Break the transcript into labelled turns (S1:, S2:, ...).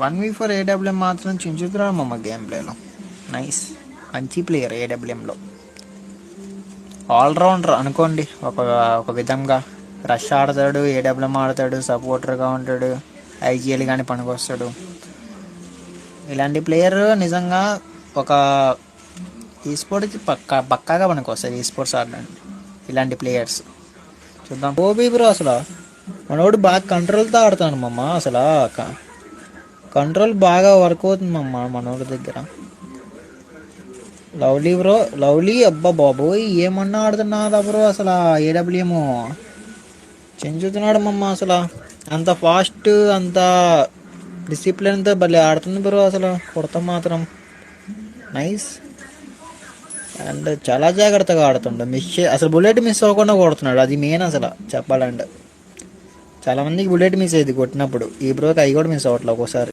S1: 1v4 AWM మాత్రం చించుతున్నాడు మమ్మ game ప్లేలో. నైస్, మంచి ప్లేయర్ ఏడబ్ల్యూఎంలో. ఆల్రౌండర్ అనుకోండి ఒక ఒక విధంగా. రష్ ఆడతాడు, ఏడబ్ల్యూఎం ఆడతాడు, సపోర్టర్గా ఉంటాడు, ఐజీఎల్ కానీ పనికొస్తాడు. ఇలాంటి ప్లేయర్ నిజంగా ఒక ఈ స్పోర్ట్కి పక్కాగా పనికొస్తాయి. ఈ స్పోర్ట్స్ ఆడడానికి ఇలాంటి ప్లేయర్స్ చూద్దాం. ఓబీ బ్రో అసలు మనోడు బాగా కంట్రోల్తో ఆడుతాడు మమ్మ. అసలు కంట్రోల్ బాగా వర్క్ అవుతుంది మమ్మ మనోడి దగ్గర. లవ్లీ బ్రో, లవ్లీ అబ్బా బాబోయ్ ఏమన్నా ఆడుతున్నా బ్రో. అసలు ఏడబ్ల్యూఎం చెంచుతున్నాడు మమ్మ. అసలు అంత ఫాస్ట్, అంత డిసిప్లిన్తో భలే ఆడుతుంది బ్రో. అసలు కొడతాం మాత్రం నైస్. అండ్ చాలా జాగ్రత్తగా ఆడుతుండు. అసలు బుల్లెట్ మిస్ అవ్వకుండా కొడుతున్నాడు. అది మెయిన్ అసలు చెప్పాలంటే. చాలామందికి బుల్లెట్ మిస్ అయ్యేది కొట్టినప్పుడు. ఈ బ్రోకి అవి కూడా మిస్ అవ్వట్లేదు ఒక్కోసారి.